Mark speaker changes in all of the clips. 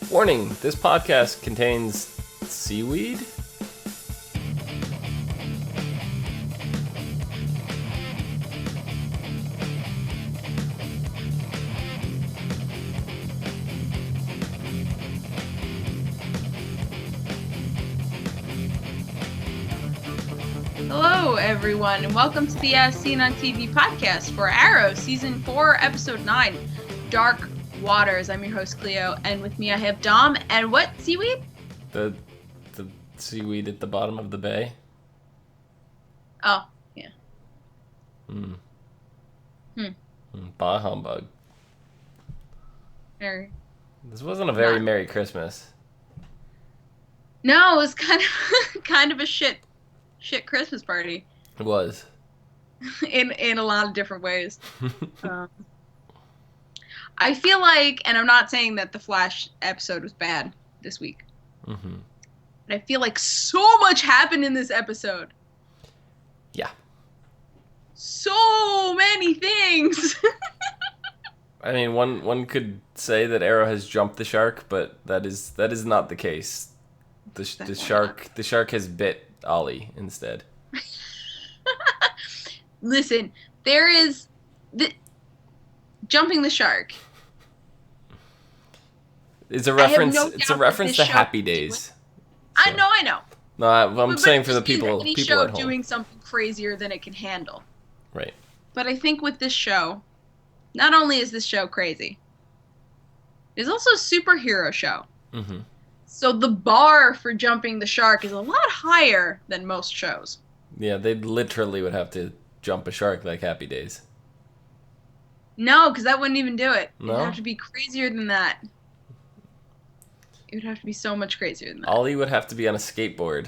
Speaker 1: Warning, this podcast contains seaweed?
Speaker 2: Hello, everyone, and welcome to the As Seen on TV podcast for Arrow, Season 4, Episode 9, Dark Waters. I'm your host, Clio, and with me I have Dom, and what, seaweed?
Speaker 1: The seaweed at the bottom of the bay?
Speaker 2: Oh, yeah.
Speaker 1: Bah humbug.
Speaker 2: Very.
Speaker 1: This wasn't a very Merry Christmas.
Speaker 2: No, it was kind of a shit Christmas party.
Speaker 1: It was.
Speaker 2: in a lot of different ways. I feel like, and I'm not saying that the Flash episode was bad this week, but I feel like so much happened in this episode.
Speaker 1: Yeah.
Speaker 2: So many things.
Speaker 1: I mean, one could say that Arrow has jumped the shark, but that is not the case. The shark has bit Ollie instead.
Speaker 2: Listen, there is jumping the shark.
Speaker 1: It's a reference.
Speaker 2: No
Speaker 1: it's a reference to Happy Days. So.
Speaker 2: I know.
Speaker 1: No, I'm saying for the people
Speaker 2: any
Speaker 1: at
Speaker 2: show
Speaker 1: home.
Speaker 2: Doing something crazier than it can handle.
Speaker 1: Right.
Speaker 2: But I think with this show, not only is this show crazy, it's also a superhero show.
Speaker 1: Mm-hmm.
Speaker 2: So the bar for jumping the shark is a lot higher than most shows.
Speaker 1: Yeah, they literally would have to jump a shark like Happy Days.
Speaker 2: No, because that wouldn't even do it.
Speaker 1: No?
Speaker 2: It'd have to be crazier than that. It would have to be so much crazier than that.
Speaker 1: Ollie would have to be on a skateboard,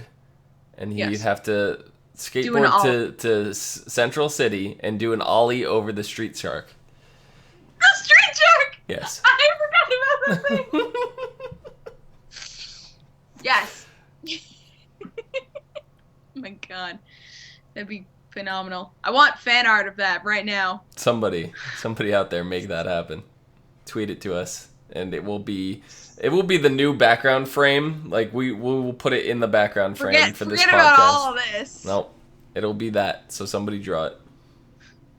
Speaker 1: and he'd have to skateboard to Central City and do an ollie over the street shark.
Speaker 2: The street shark!
Speaker 1: Yes.
Speaker 2: I forgot about that thing! Yes. Oh my god. That'd be phenomenal. I want fan art of that right now.
Speaker 1: Somebody out there make that happen. Tweet it to us, and it will be the new background frame. Like we will put it in the background frame for this podcast.
Speaker 2: Forget about all of this.
Speaker 1: Nope. It'll be that. So somebody draw it.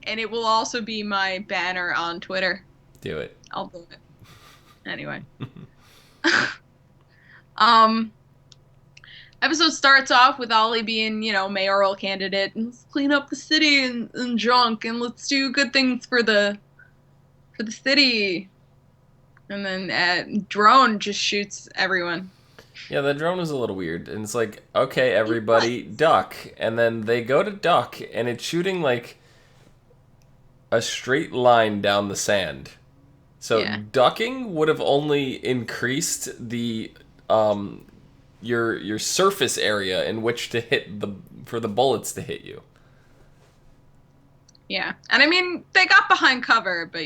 Speaker 2: And it will also be my banner on Twitter.
Speaker 1: Do it.
Speaker 2: I'll do it. Anyway. Episode starts off with Ollie being, mayoral candidate, and let's clean up the city and junk, and let's do good things for the city. And then drone just shoots everyone.
Speaker 1: Yeah, the drone was a little weird, and it's like, okay, everybody, duck, and then they go to duck, and it's shooting like a straight line down the sand. So ducking would have only increased the your surface area in which to hit for the bullets to hit you.
Speaker 2: Yeah, and I mean they got behind cover, but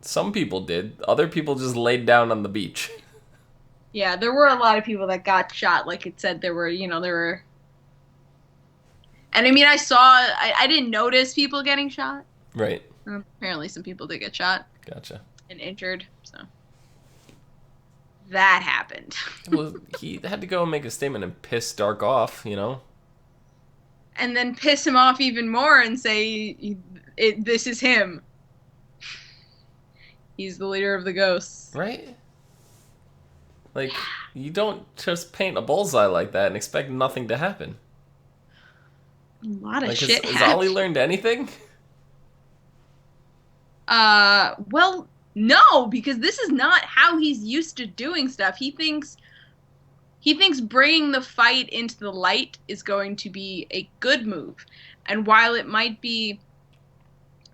Speaker 1: some people did. Other people just laid down on the beach.
Speaker 2: Yeah, there were a lot of people that got shot. Like it said, there were. And I mean, I didn't notice people getting shot.
Speaker 1: Right.
Speaker 2: Apparently, some people did get shot.
Speaker 1: Gotcha.
Speaker 2: And injured, so that happened.
Speaker 1: Well, he had to go and make a statement and piss Dark off,
Speaker 2: And then piss him off even more and say, this is him. He's the leader of the ghosts.
Speaker 1: Right? Like, you don't just paint a bullseye like that and expect nothing to happen.
Speaker 2: A lot of shit happened.
Speaker 1: Has Ollie learned anything?
Speaker 2: Well, no, because this is not how he's used to doing stuff. He thinks bringing the fight into the light is going to be a good move. And while it might be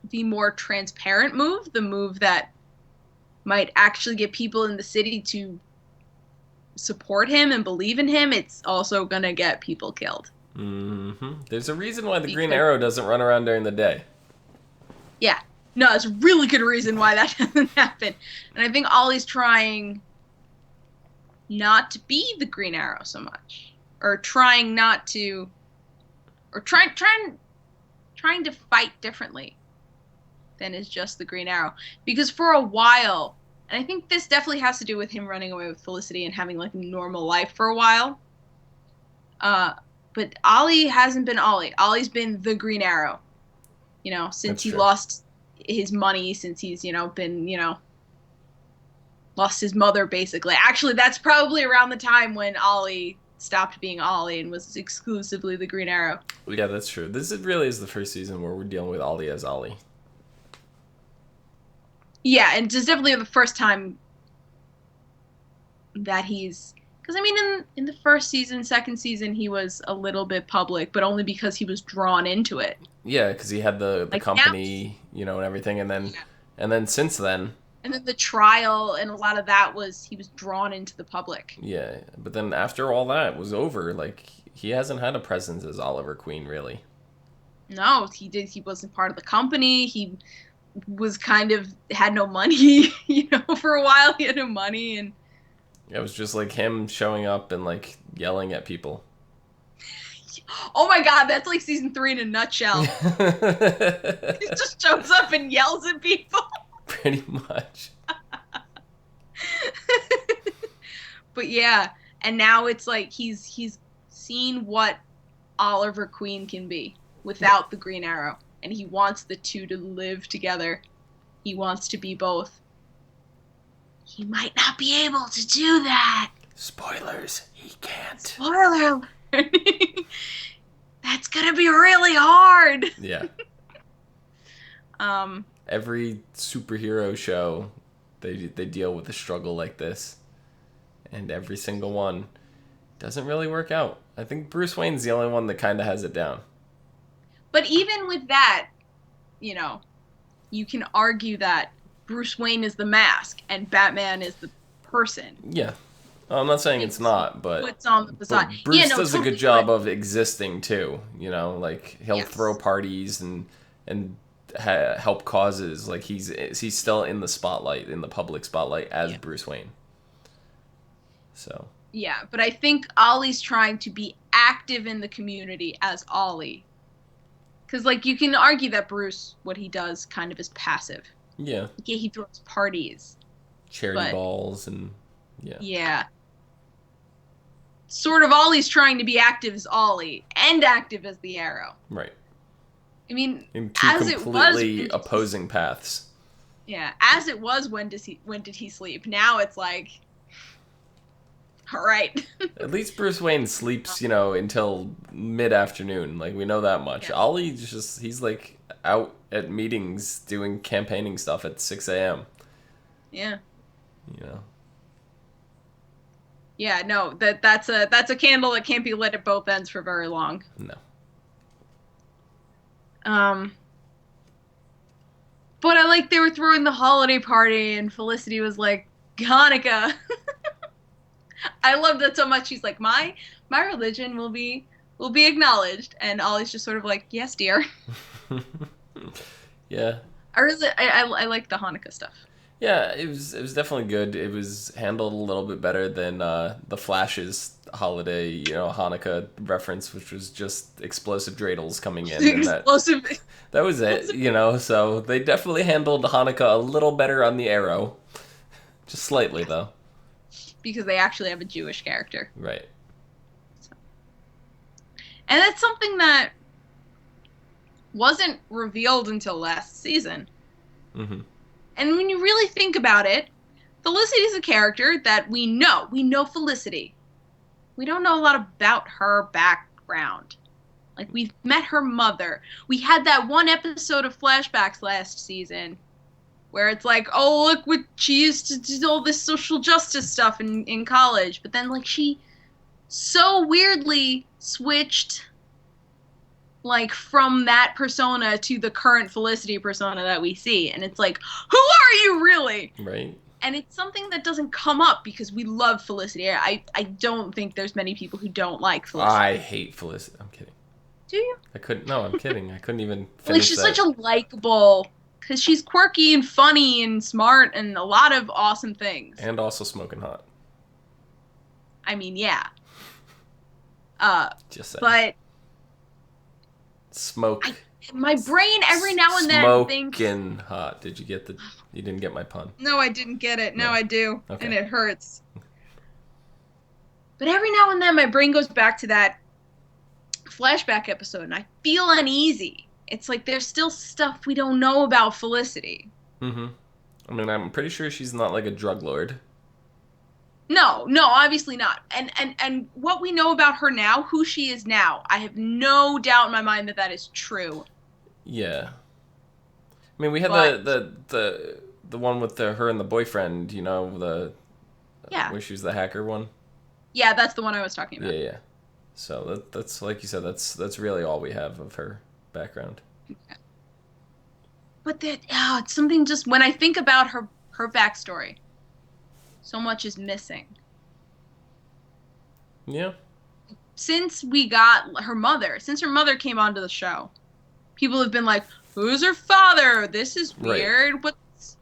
Speaker 2: the more transparent move, the move that might actually get people in the city to support him and believe in him, it's also going to get people killed.
Speaker 1: Mm-hmm. There's a reason why the Green Arrow doesn't run around during the day.
Speaker 2: Yeah. No, it's a really good reason why that doesn't happen. And I think Ollie's trying not to be the Green Arrow so much. Or trying to fight differently than is just the Green Arrow. Because for a while, And I think this definitely has to do with him running away with Felicity and having like a normal life for a while. Uh, but Ollie hasn't been Ollie. Ollie's been the Green Arrow, since
Speaker 1: That's
Speaker 2: he
Speaker 1: true.
Speaker 2: lost his money, since he's, been, lost his mother basically. Actually, that's probably around the time when Ollie stopped being Ollie and was exclusively the Green Arrow.
Speaker 1: Yeah, that's true. Really is the first season where we're dealing with Ollie as Ollie.
Speaker 2: Yeah, and it's definitely the first time that he's because I mean in the first season, second season he was a little bit public, but only because he was drawn into it.
Speaker 1: Yeah, because he had the
Speaker 2: Like now,
Speaker 1: company, and everything,
Speaker 2: yeah.
Speaker 1: and then since then,
Speaker 2: And then the trial and a lot of that was he was drawn into the public.
Speaker 1: yeah. But then after all that was over, like he hasn't had a presence as Oliver Queen, really.
Speaker 2: No, he wasn't part of the company. He was kind of had no money, for a while he had no money and
Speaker 1: It was just like him showing up and like yelling at people.
Speaker 2: oh my god, that's like season 3 in a nutshell. He just shows up and yells at people.
Speaker 1: Pretty much.
Speaker 2: But yeah, and now it's like he's seen what Oliver Queen can be without the Green Arrow, and he wants the two to live together. He wants to be both. He might not be able to do that.
Speaker 1: Spoilers, he can't.
Speaker 2: Spoiler alert. That's gonna be really hard.
Speaker 1: Yeah.
Speaker 2: Um,
Speaker 1: Every superhero show, they deal with a struggle like this, and every single one doesn't really work out. I think Bruce Wayne's the only one that kind of has it down.
Speaker 2: but even with that, you can argue that Bruce Wayne is the mask and Batman is the person.
Speaker 1: Yeah. I'm not saying it's not,
Speaker 2: Puts on the
Speaker 1: but
Speaker 2: facade.
Speaker 1: Bruce
Speaker 2: Yeah, no,
Speaker 1: does a
Speaker 2: totally
Speaker 1: good job
Speaker 2: would.
Speaker 1: of existing too. Like he'll
Speaker 2: Yes.
Speaker 1: throw parties and help causes. Like he's still in the spotlight, in the public spotlight as
Speaker 2: Yeah.
Speaker 1: Bruce Wayne. So
Speaker 2: Yeah, but I think Ollie's trying to be active in the community as Ollie. Because, like, you can argue that Bruce, what he does, kind of is passive.
Speaker 1: yeah,
Speaker 2: Yeah, he throws parties.
Speaker 1: charity
Speaker 2: But,
Speaker 1: balls and yeah,
Speaker 2: yeah. Sort of Ollie's trying to be active as Ollie and active as the Arrow.
Speaker 1: right.
Speaker 2: I mean,
Speaker 1: In two
Speaker 2: as it was.
Speaker 1: completely opposing paths.
Speaker 2: Yeah, as it was, when did he sleep? Now it's like, all right.
Speaker 1: At least Bruce Wayne sleeps, until mid-afternoon. Like we know that much.
Speaker 2: Yeah.
Speaker 1: Ollie he's like out at meetings doing campaigning stuff at 6 a.m.
Speaker 2: Yeah.
Speaker 1: You know.
Speaker 2: Yeah, no, that's a candle that can't be lit at both ends for very long.
Speaker 1: No.
Speaker 2: But I like they were throwing the holiday party and Felicity was like, Hanukkah. I love that so much. She's like, my religion will be acknowledged, and Ollie's just sort of like, yes, dear.
Speaker 1: Yeah.
Speaker 2: I like the Hanukkah stuff.
Speaker 1: Yeah, it was definitely good. It was handled a little bit better than the Flash's holiday, Hanukkah reference, which was just explosive dreidels coming in, and
Speaker 2: Explosive.
Speaker 1: that was it, So they definitely handled Hanukkah a little better on the Arrow, just slightly though.
Speaker 2: Because they actually have a Jewish character.
Speaker 1: Right.
Speaker 2: So. And that's something that wasn't revealed until last season.
Speaker 1: Mm-hmm.
Speaker 2: And when you really think about it, Felicity is a character that we know. We know Felicity. We don't know a lot about her background. Like, we've met her mother. We had that one episode of flashbacks last season where it's like, oh, look what she used to do, all this social justice stuff in college. But then, like, she so weirdly switched, like, from that persona to the current Felicity persona that we see. And it's like, who are you really?
Speaker 1: Right.
Speaker 2: And it's something that doesn't come up because we love Felicity. I don't think there's many people who don't like Felicity.
Speaker 1: I hate Felicity. I'm kidding.
Speaker 2: Do you?
Speaker 1: No, I'm kidding. I couldn't even finish
Speaker 2: Like, she's
Speaker 1: that.
Speaker 2: such a likable, because she's quirky and funny and smart and a lot of awesome things.
Speaker 1: And also smoking hot.
Speaker 2: I mean, yeah.
Speaker 1: Just saying.
Speaker 2: But
Speaker 1: Smoke
Speaker 2: My brain every now and then thinks,
Speaker 1: Smoking hot. Did you get the? You didn't get my pun.
Speaker 2: no, I didn't get it. Now
Speaker 1: No.
Speaker 2: I do, and
Speaker 1: Okay.
Speaker 2: it hurts. But every now and then my brain goes back to that flashback episode and I feel uneasy. It's like there's still stuff we don't know about Felicity.
Speaker 1: Mm-hmm. I mean, I'm pretty sure she's not like a drug lord.
Speaker 2: No, no, obviously not. And what we know about her now, who she is now, I have no doubt in my mind that that is true.
Speaker 1: Yeah. I mean, we had
Speaker 2: But
Speaker 1: the one with her and the boyfriend. You know, the
Speaker 2: yeah,
Speaker 1: where she was the hacker one.
Speaker 2: yeah, that's the one I was talking
Speaker 1: Yeah,
Speaker 2: about.
Speaker 1: yeah. So that's like you said. That's really all we have of her background.
Speaker 2: But that, oh, it's something just when I think about her backstory, so much is missing.
Speaker 1: Yeah.
Speaker 2: Since we got her mother, since her mother came onto the show, people have been like, "Who's her father? This is
Speaker 1: Right.
Speaker 2: weird." What's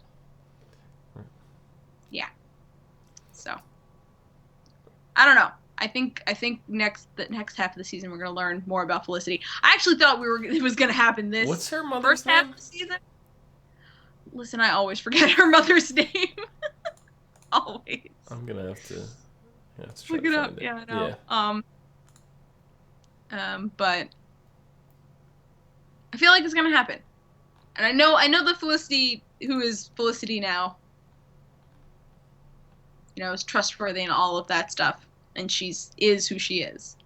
Speaker 2: yeah. So I don't know. I think the next half of the season we're gonna learn more about Felicity. I actually thought it was gonna happen
Speaker 1: What's
Speaker 2: this
Speaker 1: her
Speaker 2: first
Speaker 1: mother's
Speaker 2: half
Speaker 1: name?
Speaker 2: of the season. Listen, I always forget her mother's name. Always.
Speaker 1: I'm gonna have to try
Speaker 2: Look
Speaker 1: to
Speaker 2: it up.
Speaker 1: find it.
Speaker 2: Yeah, I know.
Speaker 1: Yeah.
Speaker 2: But I feel like it's gonna happen. And I know the Felicity who is Felicity now, is trustworthy and all of that stuff. And is who she is.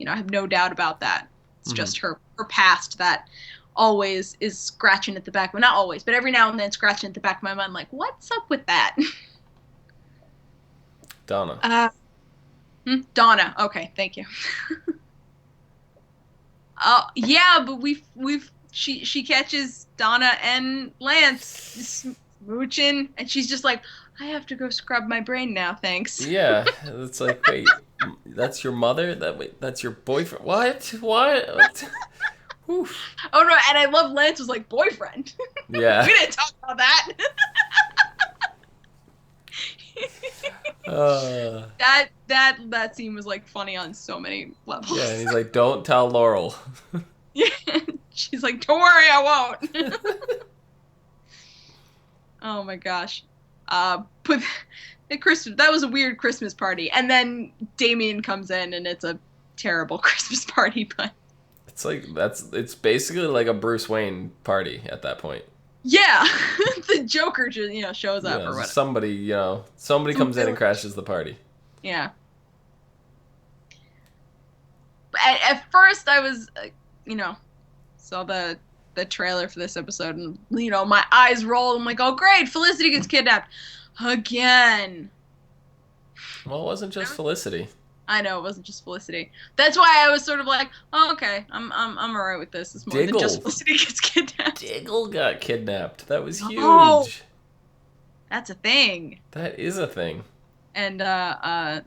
Speaker 2: I have no doubt about that. It's
Speaker 1: Mm-hmm.
Speaker 2: just her past that always is scratching at the back. Well, not always, but every now and then scratching at the back of my mind, like, what's up with that?
Speaker 1: Donna.
Speaker 2: Donna. Okay, thank you. Yeah, but she catches Donna and Lance smooching, and she's just like, I have to go scrub my brain now, thanks.
Speaker 1: Yeah. It's like, wait, that's your mother? That's your boyfriend? What? What? Oof.
Speaker 2: Oh no, and I love Lance was like boyfriend.
Speaker 1: Yeah.
Speaker 2: We didn't talk about that.
Speaker 1: Uh,
Speaker 2: that scene was like funny on so many
Speaker 1: yeah, and
Speaker 2: levels.
Speaker 1: he's like, don't tell Laurel.
Speaker 2: Yeah, she's like, don't worry, I won't. Oh my gosh. But that was a weird Christmas party, and then Damien comes in, and it's a terrible Christmas party. But
Speaker 1: It's like it's basically like a Bruce Wayne party at that point.
Speaker 2: yeah, the Joker just shows
Speaker 1: You
Speaker 2: up
Speaker 1: know,
Speaker 2: or whatever.
Speaker 1: somebody
Speaker 2: Some
Speaker 1: comes in and
Speaker 2: villain.
Speaker 1: crashes the party.
Speaker 2: Yeah. But at first, I was, saw the trailer for this episode, and my eyes rolled. I'm like, oh great, Felicity gets kidnapped again.
Speaker 1: Well, it wasn't just Felicity.
Speaker 2: I know it wasn't just Felicity. That's why I was sort of like, oh, okay, I'm alright with this. It's more than just
Speaker 1: Diggle.
Speaker 2: Felicity gets kidnapped.
Speaker 1: Diggle got kidnapped. That was
Speaker 2: Oh,
Speaker 1: huge.
Speaker 2: that's a thing.
Speaker 1: That is a thing.
Speaker 2: And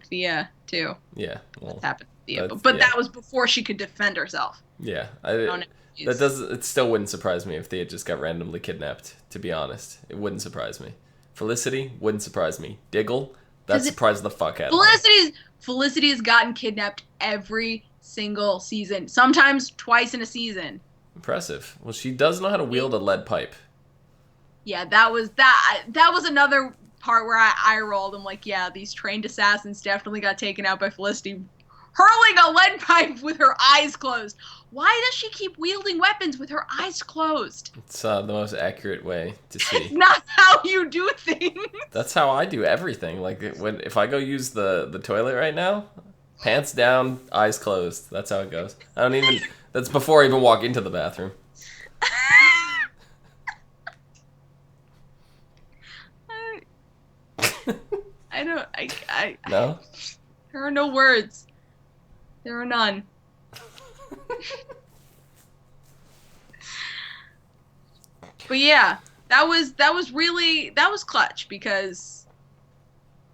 Speaker 2: Thea too.
Speaker 1: Yeah.
Speaker 2: What's
Speaker 1: Well,
Speaker 2: happened to Thea?
Speaker 1: that's
Speaker 2: But
Speaker 1: yeah.
Speaker 2: that was before she could defend herself.
Speaker 1: Yeah.
Speaker 2: Oh no.
Speaker 1: That does. It still wouldn't surprise me if they had just got randomly kidnapped. To be honest, it wouldn't surprise me. Felicity wouldn't surprise me. Diggle, that surprised the fuck out of me.
Speaker 2: Felicity has gotten kidnapped every single season, sometimes twice in a season.
Speaker 1: Impressive. Well, she does know how to wield a lead pipe.
Speaker 2: Yeah, that was another part where I rolled. I'm like, yeah, these trained assassins definitely got taken out by Felicity hurling a lead pipe with her eyes closed. Why does she keep wielding weapons with her eyes closed?
Speaker 1: It's the most accurate way to see.
Speaker 2: It's not how you do things.
Speaker 1: That's how I do everything. Like if I go use the toilet right now, pants down, eyes closed. That's how it goes. I don't even. That's before I even walk into the bathroom.
Speaker 2: I don't.
Speaker 1: No.
Speaker 2: There are no words. There are none. But yeah, that was clutch because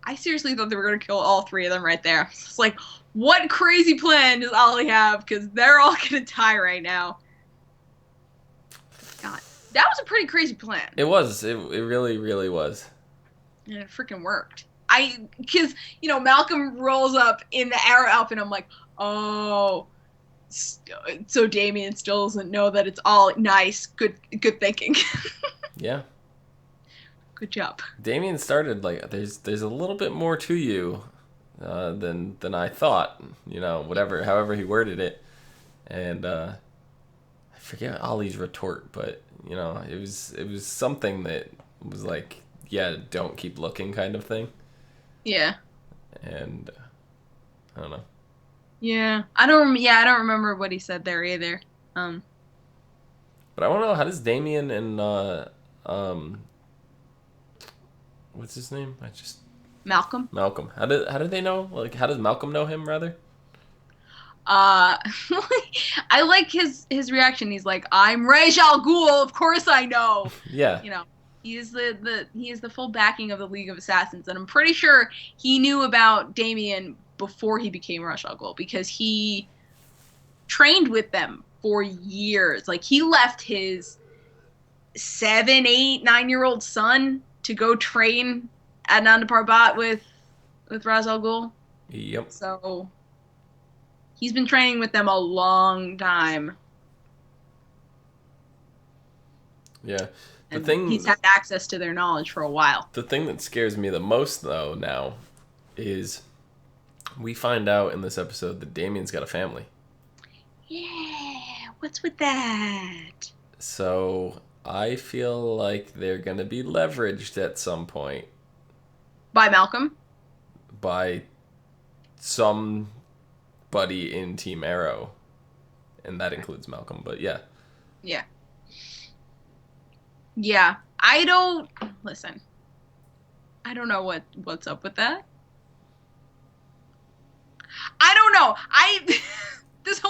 Speaker 2: I seriously thought they were gonna kill all three of them right there. It's like, what crazy plan does Ollie have? Because they're all gonna die right now. God, that was a pretty crazy plan.
Speaker 1: It was. It really, really was.
Speaker 2: And it freaking worked. Because Malcolm rolls up in the arrow outfit, and I'm like, oh, so Damien still doesn't know that it's all nice, good thinking.
Speaker 1: Yeah.
Speaker 2: Good job.
Speaker 1: Damien started like there's a little bit more to you than I thought. You know, whatever, however he worded it, and I forget Ollie's retort, but you know, it was something that was like, yeah, don't keep looking kind of thing,
Speaker 2: Yeah.
Speaker 1: and I don't know.
Speaker 2: Yeah. I don't remember what he said there either. Um,
Speaker 1: But I want to know, how does Damien and um what's his name? I just
Speaker 2: Malcolm.
Speaker 1: Malcolm. How did they know? Like, how does Malcolm know him rather?
Speaker 2: Uh, I like his reaction. He's like, "I'm Ra's al Ghul. Of course I know."
Speaker 1: Yeah.
Speaker 2: You know, he is the full backing of the League of Assassins, and I'm pretty sure he knew about Damien before he became Ra's al Ghul because he trained with them for years. Like he left his 7, 8, 9-year-old son to go train at Nanda Parbat with Ra's al Ghul.
Speaker 1: Yep.
Speaker 2: So he's been training with them a long time,
Speaker 1: Yeah. The
Speaker 2: and he's had access to their knowledge for a while.
Speaker 1: the thing that scares me the most though now is we find out in this episode that Damien's got a family.
Speaker 2: Yeah, what's with that?
Speaker 1: So I feel like they're gonna be leveraged at some point
Speaker 2: By Malcolm?
Speaker 1: by somebody in Team Arrow, and that includes Malcolm. But yeah,
Speaker 2: Yeah. Yeah. I don't listen. I don't know what's up with that. I don't know. I this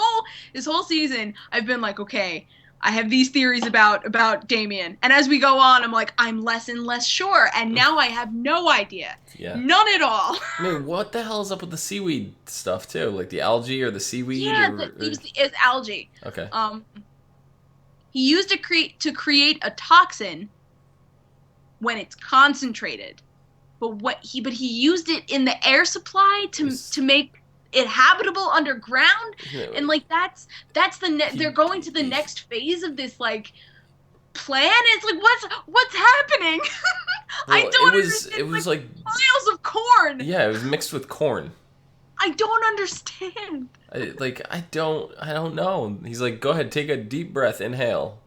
Speaker 2: whole season I've been like, okay, I have these theories about Damien. And as we go on, I'm like, I'm less and less sure. And now I have no idea.
Speaker 1: yeah.
Speaker 2: None at all.
Speaker 1: I mean, what the hell is up with the seaweed stuff too? Like the algae or the seaweed?
Speaker 2: Yeah,
Speaker 1: Or
Speaker 2: it's algae.
Speaker 1: okay.
Speaker 2: He used to create a toxin when it's concentrated. But he used it in the air supply to make it habitable underground, and like they're going to the next phase of this like plan. It's like what's happening? I
Speaker 1: Well,
Speaker 2: don't
Speaker 1: it
Speaker 2: understand.
Speaker 1: was like
Speaker 2: Piles of corn.
Speaker 1: yeah, it was mixed with corn.
Speaker 2: I don't understand.
Speaker 1: I don't know. He's like, go ahead, take a deep breath, inhale.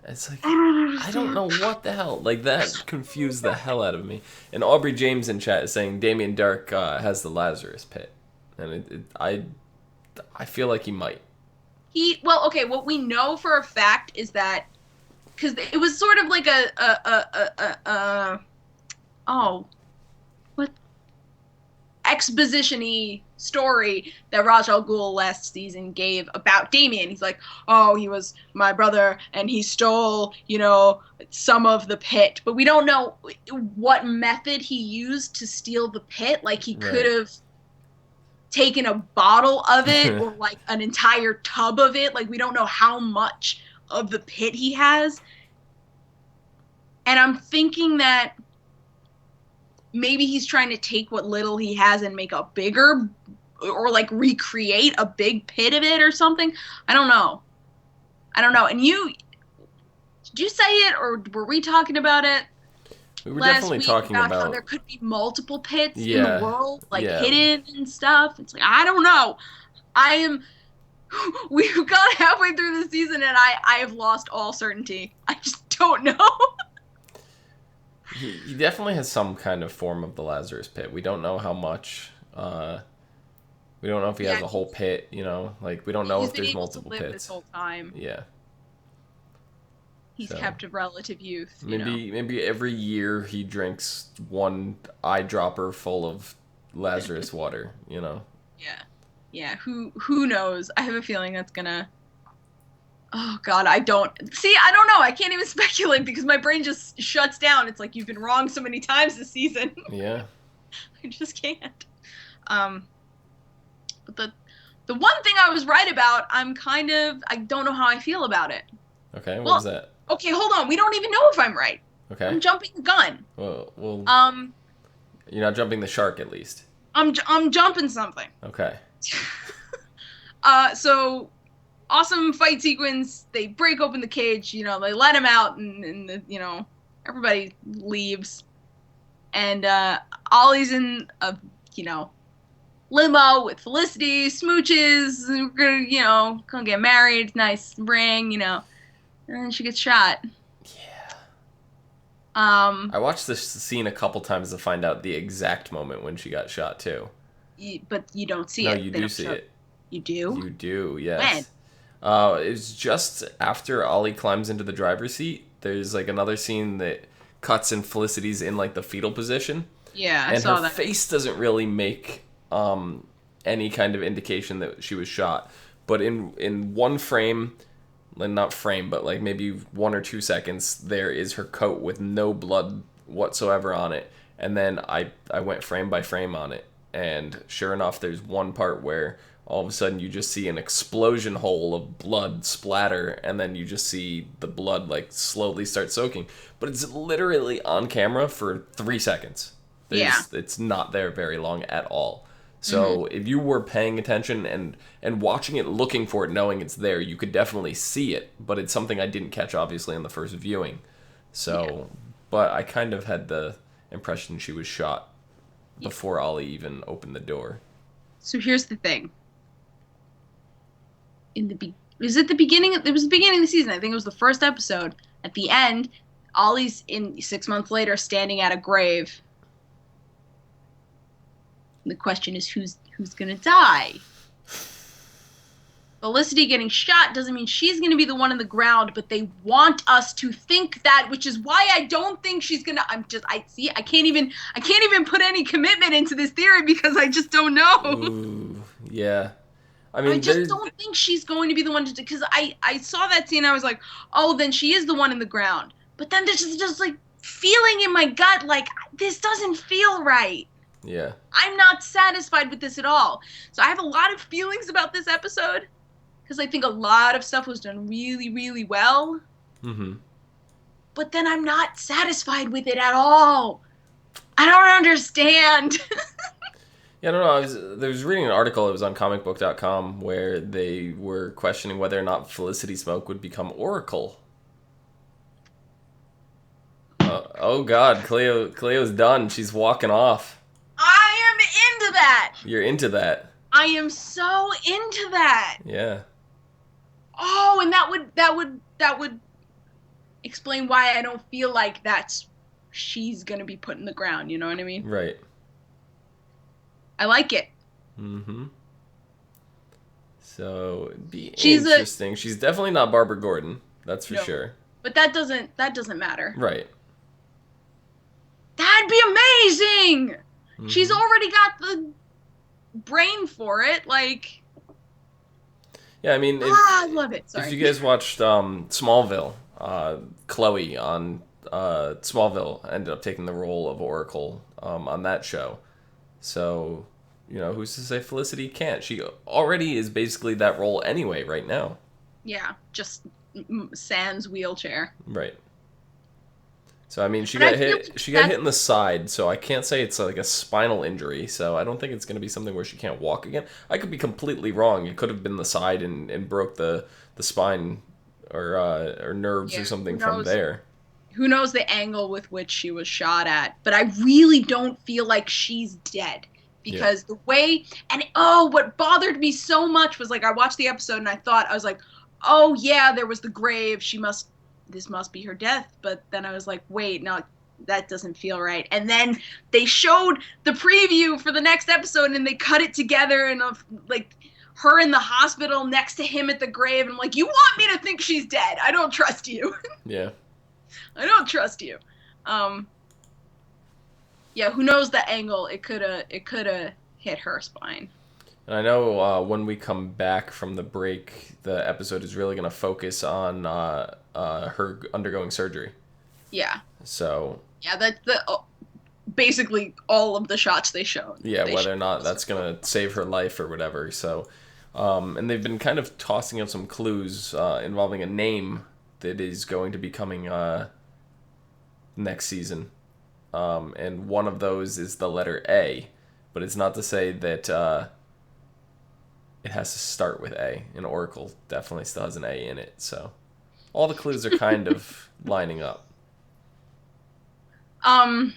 Speaker 1: It's like,
Speaker 2: I don't
Speaker 1: I don't
Speaker 2: understand.
Speaker 1: know what the hell. Like, that confused the hell out of me. And Aubrey James in chat is saying Damien Dark has the Lazarus pit, and I feel like he might.
Speaker 2: Well, okay. What we know for a fact is that because it was sort of like oh, what exposition-y story that Raj Al Ghul last season gave about Damien. He's like, oh, he was my brother and he stole, some of the pit. But we don't know what method he used to steal the pit. Like he could have taken a bottle of it or like an entire tub of it. Like we don't know how much of the pit he has. And I'm thinking that maybe he's trying to take what little he has and make a bigger or like recreate a big pit of it or something. I don't know. And did you say it or were we talking about it
Speaker 1: We were
Speaker 2: last
Speaker 1: definitely
Speaker 2: week
Speaker 1: talking
Speaker 2: about
Speaker 1: about
Speaker 2: how there could be multiple pits in
Speaker 1: Yeah,
Speaker 2: the world, like
Speaker 1: yeah.
Speaker 2: hidden and stuff? It's like, I don't know. We've got halfway through the season and I have lost all certainty. I just don't know.
Speaker 1: He definitely has some kind of form of the Lazarus pit. We don't know how much. We don't know if he has a whole pit. Like we don't know
Speaker 2: He's
Speaker 1: if
Speaker 2: been
Speaker 1: there's
Speaker 2: able
Speaker 1: multiple
Speaker 2: to live
Speaker 1: pits.
Speaker 2: this whole time.
Speaker 1: Yeah.
Speaker 2: He's
Speaker 1: So,
Speaker 2: kept a relative youth.
Speaker 1: maybe every year he drinks one eyedropper full of Lazarus water.
Speaker 2: Yeah. Yeah. Who knows? I have a feeling that's gonna. Oh God, I don't know. I can't even speculate because my brain just shuts down. It's like you've been wrong so many times this season.
Speaker 1: Yeah.
Speaker 2: I just can't. But the one thing I was right about, I don't know how I feel about it.
Speaker 1: Okay. What
Speaker 2: Well,
Speaker 1: is that?
Speaker 2: Okay, hold on. We don't even know if I'm right.
Speaker 1: Okay.
Speaker 2: I'm jumping the gun.
Speaker 1: Well. You're not jumping the shark, at least.
Speaker 2: I'm jumping something.
Speaker 1: Okay.
Speaker 2: So awesome fight sequence. They break open the cage. They let him out, and everybody leaves. And Ollie's in a you know limo with Felicity, smooches. We're gonna get married. Nice ring. And then she gets shot.
Speaker 1: Yeah.
Speaker 2: Um,
Speaker 1: I watched this scene a couple times to find out the exact moment when she got shot too.
Speaker 2: but you don't see
Speaker 1: No,
Speaker 2: it.
Speaker 1: you
Speaker 2: They
Speaker 1: do
Speaker 2: don't
Speaker 1: see
Speaker 2: show.
Speaker 1: it.
Speaker 2: You do?
Speaker 1: You do,
Speaker 2: When?
Speaker 1: yes. It was just after Ollie climbs into the driver's seat. There's like another scene that cuts and Felicity's in like the fetal position,
Speaker 2: Yeah, I
Speaker 1: and her
Speaker 2: saw that.
Speaker 1: face doesn't really make any kind of indication that she was shot. But in one frame, like not frame, but like maybe 1 or 2 seconds, there is her coat with no blood whatsoever on it. And then I went frame by frame on it, and sure enough, there's one part where all of a sudden you just see an explosion hole of blood splatter, and then you just see the blood like slowly start soaking. But it's literally on camera for 3 seconds.
Speaker 2: Yeah.
Speaker 1: It's not there very long at all.
Speaker 2: Hmm.
Speaker 1: So if you were paying attention and watching it, looking for it, knowing it's there, you could definitely see it. But it's something I didn't catch obviously on the first viewing.
Speaker 2: Yeah.
Speaker 1: So, but I kind of had the impression she was shot
Speaker 2: Yeah.
Speaker 1: before Ollie even opened the door.
Speaker 2: So here's the thing. Was it the beginning? It was the beginning of the season. I think it was the first episode. At the end, Ollie's in 6 months later, standing at a grave. And the question is, who's gonna die? Felicity getting shot doesn't mean she's going to be the one in the ground, but they want us to think that, which is why I don't think she's going to. I can't even put any commitment into this theory because I just don't know.
Speaker 1: Ooh, yeah. I
Speaker 2: I
Speaker 1: mean,
Speaker 2: just
Speaker 1: there's
Speaker 2: don't think she's going to be the one to, because I saw that scene. I was like, oh, then she is the one in the ground. But then there's just like feeling in my gut, like this doesn't feel right.
Speaker 1: yeah.
Speaker 2: I'm not satisfied with this at all. So I have a lot of feelings about this episode because I think a lot of stuff was done really, really well.
Speaker 1: Mm-hmm.
Speaker 2: But then I'm not satisfied with it at all. I don't understand.
Speaker 1: Yeah, I don't know. There was reading an article. It was on comicbook.com where they were questioning whether or not Felicity Smoke would become Oracle. Oh God, Cleo's done. She's walking off.
Speaker 2: I am into that.
Speaker 1: You're into that.
Speaker 2: I am so into that.
Speaker 1: Yeah.
Speaker 2: Oh, and that would explain why I don't feel like she's gonna be put in the ground. You know what I mean?
Speaker 1: Right.
Speaker 2: I like it.
Speaker 1: Mm-hmm. So it'd be
Speaker 2: She's a
Speaker 1: interesting. She's definitely not Barbara Gordon. That's for
Speaker 2: no,
Speaker 1: sure.
Speaker 2: but that doesn't matter.
Speaker 1: Right.
Speaker 2: That'd be amazing. She's
Speaker 1: Mm-hmm.
Speaker 2: already got the brain for it. Like,
Speaker 1: Yeah, I mean,
Speaker 2: I love it.
Speaker 1: if
Speaker 2: Sorry.
Speaker 1: you guys watched Smallville, Chloe on Smallville ended up taking the role of Oracle on that show. So, who's to say Felicity can't? She already is basically that role anyway, right now.
Speaker 2: Yeah, just sans wheelchair.
Speaker 1: Right. So I mean, she
Speaker 2: But I
Speaker 1: got
Speaker 2: feel
Speaker 1: hit.
Speaker 2: like
Speaker 1: She got hit
Speaker 2: that's
Speaker 1: in the side, so I can't say it's like a spinal injury. So I don't think it's going to be something where she can't walk again. I could be completely wrong. It could have been the side and broke the spine or nerves or
Speaker 2: yeah. Who
Speaker 1: something from
Speaker 2: knows?
Speaker 1: there.
Speaker 2: Who knows the angle with which she was shot at? But I really don't feel like she's dead
Speaker 1: Yeah.
Speaker 2: because the way and oh, what bothered me so much was like I watched the episode and I was like, oh yeah, there was the grave. This must be her death. But then I was like, wait, no, that doesn't feel right. And then they showed the preview for the next episode and they cut it together and like her in the hospital next to him at the grave. And I'm like, you want me to think she's dead? I don't trust you.
Speaker 1: Yeah.
Speaker 2: I don't trust you. Um, yeah, who knows the angle? It coulda hit her spine.
Speaker 1: And I know when we come back from the break, the episode is really going to focus on her undergoing surgery.
Speaker 2: Yeah,
Speaker 1: So
Speaker 2: yeah. That's basically all of the shots they showed.
Speaker 1: yeah,
Speaker 2: They
Speaker 1: whether or
Speaker 2: showed
Speaker 1: not
Speaker 2: was
Speaker 1: that's
Speaker 2: her.
Speaker 1: going to save her life or whatever. So, and they've been kind of tossing out some clues involving a name that is going to be coming next season. And one of those is the letter A, but it's not to say that it has to start with A, and Oracle definitely still has an A in it. So all the clues are kind of lining up.
Speaker 2: Um,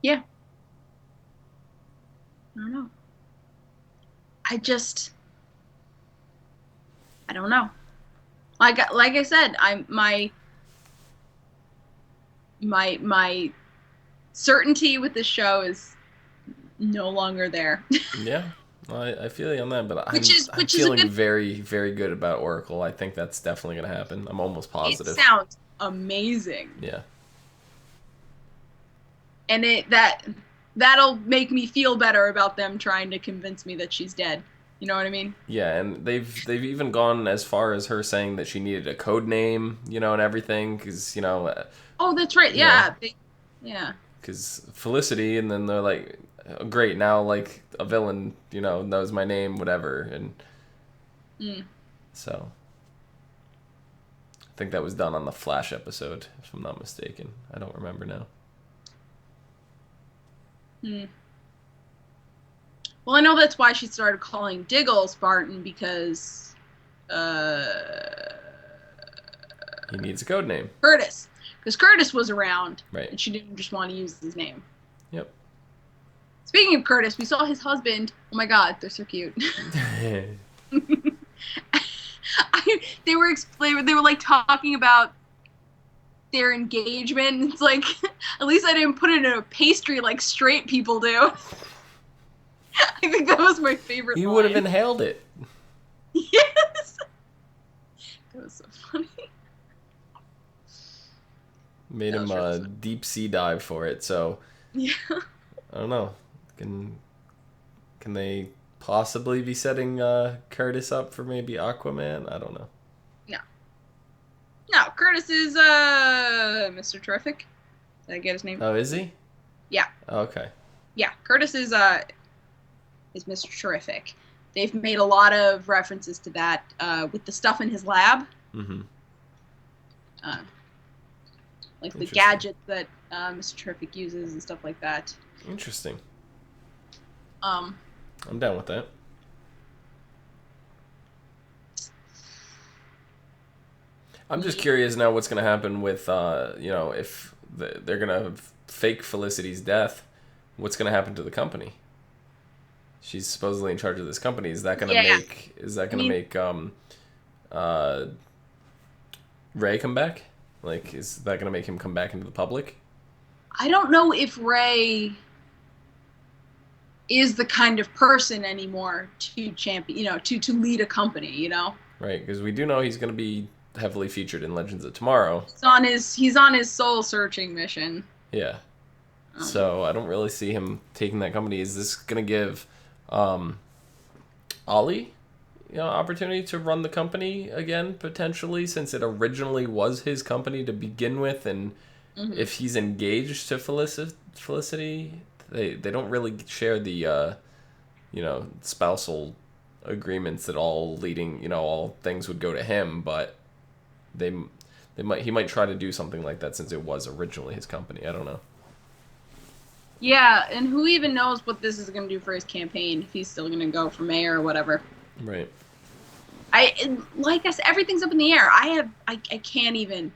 Speaker 2: yeah, I don't know. I just, I don't know. Like I said, I'm my certainty with the show is no longer there.
Speaker 1: Yeah, I feel you on that, but I'm
Speaker 2: Which is a
Speaker 1: feeling
Speaker 2: good.
Speaker 1: very very good about Oracle. I think that's definitely gonna happen. I'm almost
Speaker 2: It
Speaker 1: positive.
Speaker 2: sounds amazing,
Speaker 1: Yeah.
Speaker 2: and that'll make me feel better about them trying to convince me that she's dead. You know what I mean?
Speaker 1: Yeah, and they've even gone as far as her saying that she needed a code name, and everything, because
Speaker 2: Oh, that's right.
Speaker 1: you know,
Speaker 2: Yeah, yeah.
Speaker 1: because Felicity, and then they're like, oh, great, now like a villain, knows my name, whatever, and
Speaker 2: Mm,
Speaker 1: so I think that was done on the Flash episode, if I'm not mistaken. I don't remember now.
Speaker 2: mm. Well, I know that's why she started calling Diggle Spartan because uh,
Speaker 1: He needs a code name,
Speaker 2: Curtis, because Curtis was around
Speaker 1: right?
Speaker 2: and she didn't just want to use his name.
Speaker 1: Yep.
Speaker 2: Speaking of Curtis, we saw his husband. Oh my God, they're so cute. They were like talking about their engagement. It's like at least I didn't put it in a pastry like straight people do. I think that was my favorite
Speaker 1: He would have
Speaker 2: line.
Speaker 1: inhaled it.
Speaker 2: Yes, that was so funny.
Speaker 1: Made
Speaker 2: That
Speaker 1: him
Speaker 2: was really
Speaker 1: a
Speaker 2: funny.
Speaker 1: deep sea dive for it. So
Speaker 2: Yeah.
Speaker 1: I don't know. Can they possibly be setting Curtis up for maybe Aquaman? I don't know.
Speaker 2: No, no. Curtis is Mr. Terrific. Did I get his name?
Speaker 1: Oh, is he?
Speaker 2: Yeah,
Speaker 1: Oh, okay.
Speaker 2: yeah. Curtis is Mr. Terrific. They've made a lot of references to that with the stuff in his lab,
Speaker 1: Mm-hmm.
Speaker 2: uh, like the
Speaker 1: Interesting.
Speaker 2: gadgets that Mr. Terrific uses and stuff like that.
Speaker 1: Interesting.
Speaker 2: Um,
Speaker 1: I'm down with that. I'm just
Speaker 2: yeah,
Speaker 1: curious now what's going to happen with, if they're going to fake Felicity's death. What's going to happen to the company? She's supposedly in charge of this company. Is that going to
Speaker 2: yeah.
Speaker 1: make? Is that
Speaker 2: I
Speaker 1: going to
Speaker 2: mean,
Speaker 1: make uh, Ray come back? Like, is that going to make him come back into the public?
Speaker 2: I don't know if Ray is the kind of person anymore to champion, to lead a company.
Speaker 1: Right, because we do know he's going to be heavily featured in Legends of Tomorrow.
Speaker 2: He's on his soul searching mission.
Speaker 1: Yeah.
Speaker 2: Um,
Speaker 1: So I don't really see him taking that company. Is this going to give um, Ollie, opportunity to run the company again potentially, since it originally was his company to begin with, and
Speaker 2: mhm.
Speaker 1: if he's engaged to Felicity, they don't really share the spousal agreements that all things would go to him, but they he might try to do something like that since it was originally his company. I don't know.
Speaker 2: Yeah, and who even knows what this is going to do for his campaign if he's still going to go for mayor or whatever.
Speaker 1: Right.
Speaker 2: Like I said, everything's up in the air. I can't even.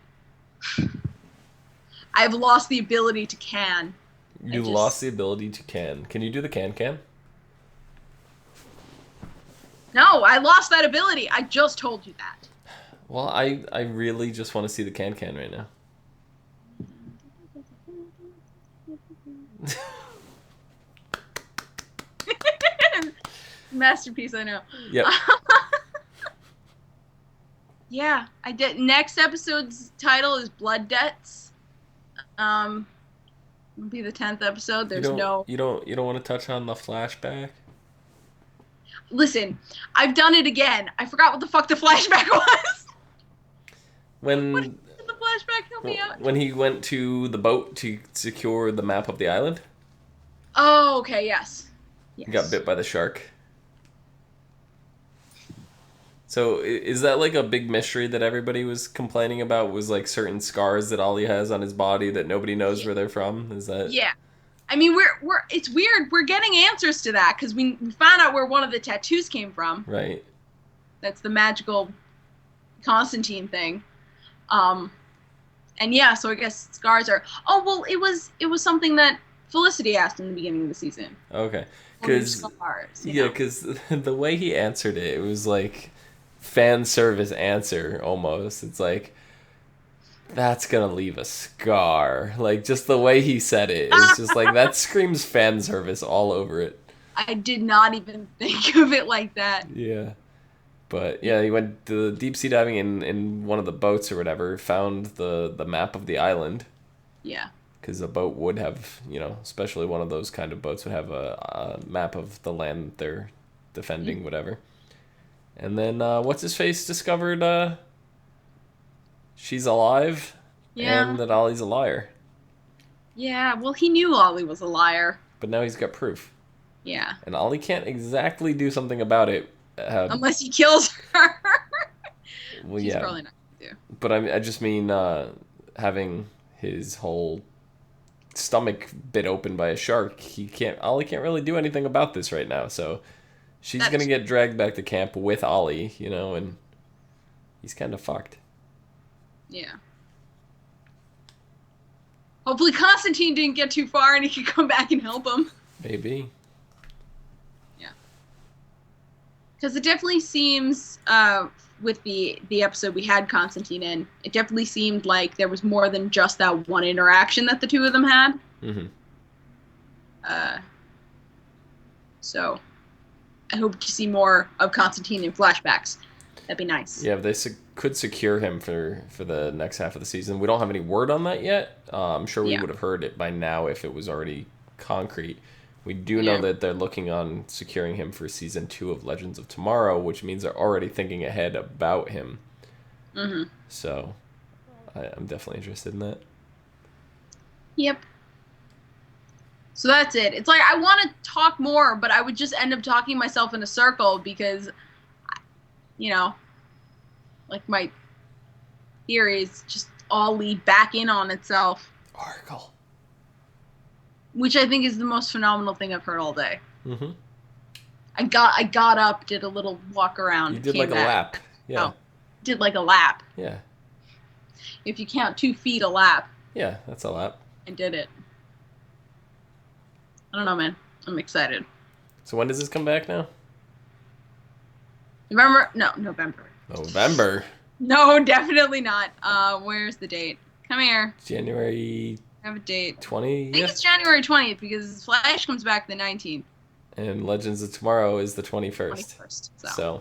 Speaker 2: I've lost the ability to can. I
Speaker 1: You lost
Speaker 2: just
Speaker 1: the ability to can. Can you do the can?
Speaker 2: no, I lost that ability. I just told you that.
Speaker 1: Well, I really just want to see the can right now.
Speaker 2: Masterpiece, I know.
Speaker 1: Yep.
Speaker 2: Yeah, I did. Next episode's title is Blood Debts. It'll be the 10th episode.
Speaker 1: You
Speaker 2: There's
Speaker 1: don't
Speaker 2: no.
Speaker 1: you don't you don't want to touch on the flashback?
Speaker 2: Listen, I've done it again. I forgot what the fuck the flashback was. What
Speaker 1: When
Speaker 2: did the flashback help me out?
Speaker 1: when he went to the boat to secure the map of the island,
Speaker 2: Oh, okay, yes.
Speaker 1: he got
Speaker 2: Yes.
Speaker 1: bit by the shark. So is that like a big mystery that everybody was complaining about? Was like certain scars that Ollie has on his body that nobody knows
Speaker 2: Yeah.
Speaker 1: where they're from? Is that
Speaker 2: Yeah. I mean, it's weird. We're getting answers to that because we found out where one of the tattoos came from.
Speaker 1: Right.
Speaker 2: That's the magical Constantine thing. And yeah, so I guess scars are. Oh well, it was something that Felicity asked in the beginning of the season.
Speaker 1: Okay.
Speaker 2: Because
Speaker 1: Because the way he answered it, it was like fan service answer almost. It's like that's gonna leave a scar. Like just the way he said it, it's just like that screams fan service all over it.
Speaker 2: I did not even think of it like that.
Speaker 1: Yeah. But yeah, he went to deep sea diving in one of the boats or whatever, found the map of the island.
Speaker 2: Yeah.
Speaker 1: Because a boat would have, especially one of those kind of boats would have a map of the land that they're defending, whatever. And then what's his face discovered she's alive, and that Ollie's a liar.
Speaker 2: Yeah, well, he knew Ollie was a liar.
Speaker 1: But now he's got proof.
Speaker 2: Yeah.
Speaker 1: And Ollie can't exactly do something about it.
Speaker 2: Unless he kills her.
Speaker 1: Well,
Speaker 2: She's
Speaker 1: yeah.
Speaker 2: probably not going to.
Speaker 1: But I just mean having his whole stomach bit open by a shark. Ollie can't really do anything about this right now. So she's going to get dragged back to camp with Ollie, and he's kind of fucked.
Speaker 2: Yeah. Hopefully Constantine didn't get too far and he could come back and help him.
Speaker 1: Maybe.
Speaker 2: Yeah. Because it definitely seems, with the episode we had Constantine in, it definitely seemed like there was more than just that one interaction that the two of them had.
Speaker 1: Mm-hmm.
Speaker 2: So I hope to see more of Constantine in flashbacks. That'd be nice.
Speaker 1: Yeah, if they could secure him for the next half of the season. We don't have any word on that yet. I'm sure we would have heard it by now if it was already concrete. We do know that they're looking on securing him for season 2 of Legends of Tomorrow, which means they're already thinking ahead about him.
Speaker 2: Mm-hmm.
Speaker 1: So I'm definitely interested in that.
Speaker 2: Yep. So that's it. It's like I want to talk more, but I would just end up talking myself in a circle because, like my theories just all lead back in on itself.
Speaker 1: Oracle.
Speaker 2: Which I think is the most phenomenal thing I've heard all day.
Speaker 1: Mm-hmm.
Speaker 2: I got up, did a little walk around.
Speaker 1: You did like a lap. Yeah.
Speaker 2: Oh, did like a lap.
Speaker 1: Yeah.
Speaker 2: If you count 2 feet a lap.
Speaker 1: Yeah, that's a lap.
Speaker 2: I did it. I don't know, man. I'm excited.
Speaker 1: So when does this come back now?
Speaker 2: November? No, November.
Speaker 1: November?
Speaker 2: No, definitely not. Where's the date? Come here.
Speaker 1: January...
Speaker 2: I have a date.
Speaker 1: 20?
Speaker 2: I think it's January 20th because Flash comes back the 19th.
Speaker 1: And Legends of Tomorrow is the 21st.
Speaker 2: 21st.
Speaker 1: So.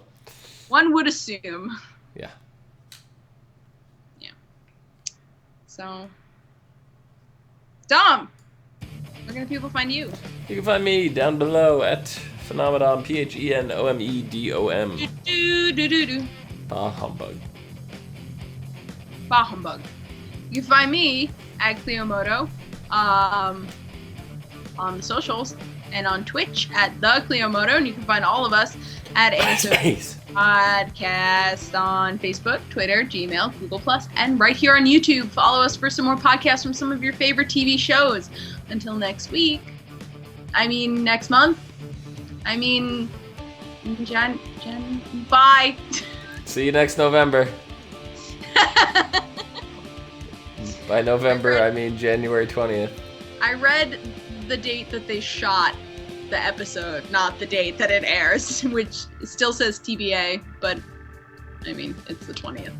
Speaker 2: One would assume.
Speaker 1: Yeah.
Speaker 2: Yeah. So. Dom! Where can people find you?
Speaker 1: You can find me down below at Phenomedom, Phenomedom.
Speaker 2: Do.
Speaker 1: Bah humbug.
Speaker 2: Bah humbug. You can find me at Clio on the socials and on Twitch at the Clio, and you can find all of us at ASO Podcast on Facebook, Twitter, Gmail, Google+, and right here on YouTube. Follow us for some more podcasts from some of your favorite TV shows. Until next week. Next month. Bye.
Speaker 1: See you next November. By November, I mean January 20th.
Speaker 2: I read the date that they shot the episode, not the date that it airs, which still says TBA, but, it's the 20th.